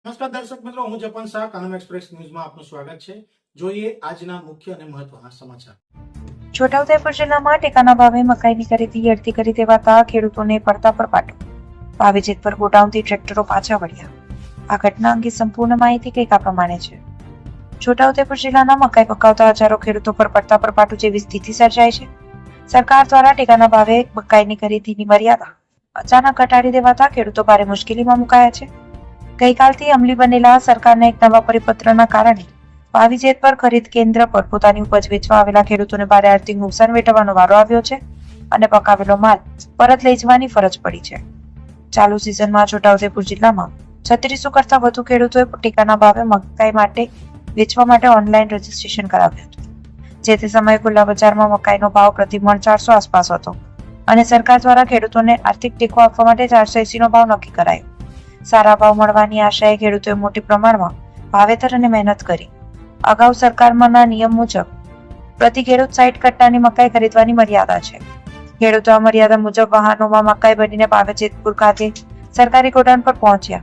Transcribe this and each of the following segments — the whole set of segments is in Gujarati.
નમસ્કાર દર્શક મિત્રો, હું જપન શાહ કાનમ એક્સપ્રેસ ન્યૂઝમાં આપનું સ્વાગત છે। જોઈએ આજના મુખ્ય અને મહત્વના સમાચાર। છોટાઉદેપુર જિલ્લામાં ટેકાના ભાવે મકાઈની ખરીદી અડધી કરી દેવાતા ખેડૂતોને પડતા પર પાટો। પાવીજેત પર ગોડાઉનથી ટ્રેક્ટરો પાછા વળ્યા। આ ઘટના અંગે સંપૂર્ણ માહિતી કંઈક આ પ્રમાણે છે। છોટાઉદેપુર જિલ્લાના મકાઈ પકાવતા હજારો ખેડૂતો પર પડતા પર પાટું જેવી સ્થિતિ સર્જાઈ છે। સરકાર દ્વારા ટેકાના ભાવે મકાઈની ખરીદીની મર્યાદા અચાનક ઘટાડી દેવાતા ખેડૂતો ભારે મુશ્કેલીમાં મુકાયા છે। ગઈકાલથી અમલી બનેલા સરકારના એક નવા પરિપત્રના કારણે પાવીજેત પર ખરીદ કેન્દ્ર પર પોતાની ઉપજ વેચવા આવેલા ખેડૂતોને ભારે આર્થિક નુકસાન વેઠવાનો વારો આવ્યો છે અને પકાવેલો માલ પરત લઈ જવાની ફરજ પડી છે। ચાલુ સિઝનમાં છોટાઉદેપુર જિલ્લામાં 3600 કરતા વધુ ખેડૂતોએ ટેકાના ભાવે મકાઈ માટે વેચવા માટે ઓનલાઈન રજીસ્ટ્રેશન કરાવ્યું હતું। જે તે સમયે ખુલ્લા બજારમાં મકાઈનો ભાવ પ્રતિ મણ 400 આસપાસ હતો અને સરકાર દ્વારા ખેડૂતોને આર્થિક ટેકો આપવા માટે 480 નો ભાવ નક્કી કરાયો। સારા ભાવ મળવાની આશાએ ખેડૂતોએ મોટી પ્રમાણમાં વાવેતર અને મહેનત કરી। અગાઉ સરકારના નિયમ મુજબ પ્રતિ ખેડૂત 60 કટ્ટાની મકાઈ ખરીદવાની મર્યાદા છે। ખેડૂતો આ મર્યાદા મુજબ વાહનોમાં મકાઈ ભરીને પાવીજેતપુર ખાતે સરકારી ગોડાઉન પર પહોંચ્યા,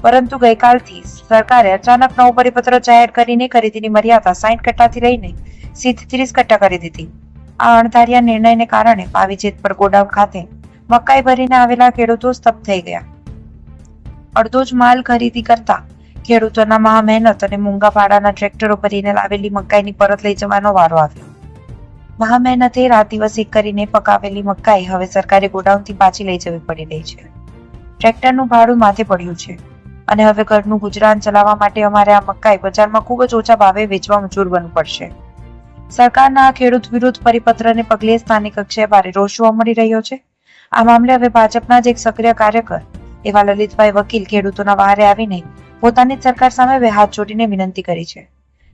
પરંતુ ગઈકાલથી સરકારે અચાનક નવો પરિપત્ર જાહેર કરીને ખરીદીની મર્યાદા 60 કટ્ટાથી લઈને સીધી 30 કટ્ટા કરી દીધી। આ અણધાર્યા નિર્ણયને કારણે પાવીજેતપુર ગોડાઉન ખાતે મકાઈ ભરીને આવેલા ખેડૂતો સ્તબ્ધ થઈ ગયા। અડધો જ માલ ખરીદી કરતા ખેડૂતોના મહા મહેનત અને મોંઘા ભાડાના ટ્રેક્ટરો ભરીને લાવેલી મકાઈની પરત લઈ જવાનો વારો આવ્યો। મહા મહેનતે રાત દિવસ એક કરીને પકાવેલી મકાઈ હવે સરકારી ગોડાઉનથી પાછી લઈ જવી પડી રહી છે। ટ્રેક્ટરનું ભાડું માથે પડ્યું છે અને હવે ઘરનું ગુજરાન ચલાવવા માટે અમારે આ મકાઈ બજારમાં ખૂબ જ ઓછા ભાવે વેચવા મજબૂર બનવું પડશે। સરકારના આ ખેડૂત વિરુદ્ધ પરિપત્રને પગલે સ્થાનિક કક્ષાએ ભારે રોષ જોવા મળી રહ્યો છે। આ મામલે હવે ભાજપના જ એક સક્રિય કાર્યકર એવા લલિતભાઈ વકીલ ખેડૂતોના વહારે આવીને પોતાની સરકાર સામે બે હાથ જોડીને વિનંતી કરી છે।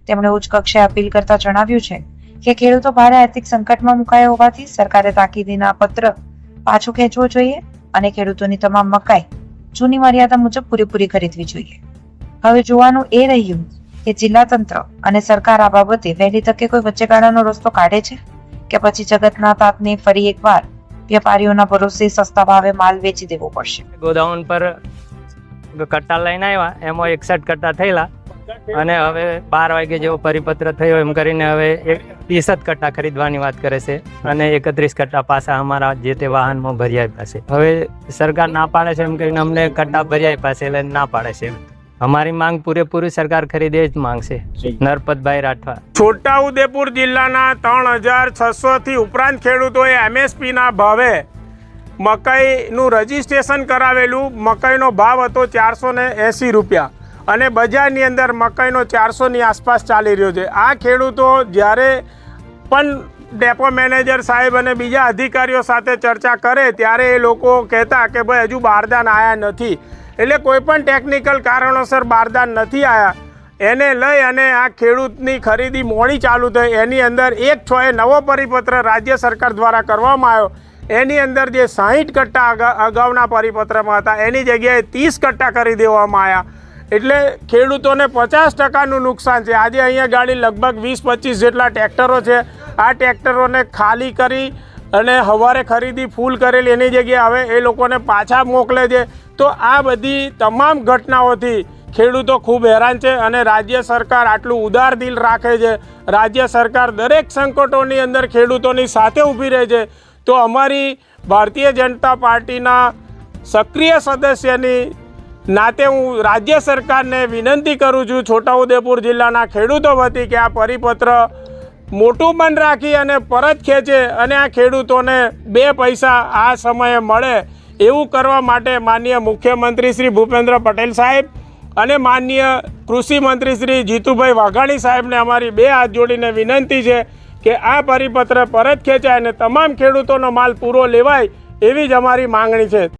તેમણે ઉચ્ચ કક્ષાએ અપીલ કરતા જણાવ્યું છે કે ખેડૂતો ભારે આર્થિક સંકટમાં મુકાયા હોવાથી સરકારે તાકીદના પત્ર પાછું ખેંચવો જોઈએ અને ખેડૂતોની તમામ મકાઈ જૂની મર્યાદા મુજબ પૂરેપૂરી ખરીદવી જોઈએ। હવે જોવાનું એ રહ્યું કે જિલ્લા તંત્ર અને સરકાર આ બાબતે વહેલી તકે કોઈ વચ્ચેગાળાનો રસ્તો કાઢે છે કે પછી જગતના તાતને ફરી એકવાર વેપારીઓના ભરોસે સસ્તા ભાવે માલ વેચી દેવો પડશે। ગોડાઉન પર કટ્ટા લઈને આવ્યા, એમાં 61 કટ્ટા થયેલા અને હવે 12 વાગે જેવો પરિપત્ર થયો એમ કરીને હવે 30 કટ્ટા ખરીદવાની વાત કરે છે અને 31 કટ્ટા પાછા અમારા જે તે વાહનમાં ભરી આપ્યા છે। હવે સરકાર ના પાડે છે એમ કરીને અમને કટ્ટા ભરી આપ્યા છે એટલે ના પાડે છે। અમારી માંગ પૂરેપૂરી સરકાર ખરીદે જ માંગ છે। નરપતભાઈ રાઠવા। છોટાઉદેપુર જિલ્લાના 3600 થી ઉપરાંત ખેડૂતોએ MSP ના ભાવે મકાઈનું રજીસ્ટ્રેશન કરાવેલું। મકાઈનો ભાવ હતો 480 રૂપિયા અને બજારની અંદર મકાઈનો 400 ની આસપાસ ચાલી રહ્યો છે। આ ખેડૂતો જ્યારે પણ ડેપો મેનેજર સાહેબ અને બીજા અધિકારીઓ સાથે ચર્ચા કરે ત્યારે એ લોકો કહેતા કે ભાઈ હજુ બારદાન આવ્યા નથી, એટલે કોઈ પણ ટેકનિકલ કારણોસર બારદાન નથી આવ્યા, એને લઈ અને આ ખેડૂતની ખરીદી મોડી ચાલુ થઈ। એની અંદર 1/6 નવો પરિપત્ર રાજ્ય સરકાર દ્વારા કરવામાં આવ્યો। એની અંદર જે 60 કટ્ટા અગાઉના પરિપત્રમાં હતા એની જગ્યાએ 30 કટ્ટા કરી દેવામાં આવ્યા, એટલે ખેડૂતોને 50%નું નુકસાન છે। આજે અહીંયા ગાડી લગભગ 20-25 જેટલા ટ્રેક્ટરો છે। આ ટ્રેક્ટરોને ખાલી કરી અને સવારે ખરીદી ફૂલ કરેલી એની જગ્યાએ હવે એ લોકોને પાછા મોકલે છે। તો આ બધી તમામ ઘટનાઓથી ખેડૂતો ખૂબ હેરાન છે અને રાજ્ય સરકાર આટલું ઉદાર દિલ રાખે છે। રાજ્ય સરકાર દરેક સંકટોની અંદર ખેડૂતોની સાથે ઊભી રહે છે। તો અમારી ભારતીય જનતા પાર્ટીના સક્રિય સદસ્યની નાતે હું રાજ્ય સરકારને વિનંતી કરું છું છોટાઉદેપુર જિલ્લાના ખેડૂતો વતી કે આ પરિપત્ર મોટું બંધ રાખી અને પરત ખેંચે અને આ ખેડૂતોને 2 પૈસા આ સમયે મળે એવું કરવા માટે માનનીય મુખ્યમંત્રી શ્રી ભૂપેન્દ્ર પટેલ સાહેબ અને માનનીય કૃષિ મંત્રી શ્રી જીતુભાઈ વાઘાણી સાહેબને અમારી 2 હાથ જોડીને વિનંતી છે કે આ પરિપત્ર પરત ખેંચાય અને તમામ ખેડૂતોનો માલ પૂરો લેવાય એવી જ અમારી માંગણી છે।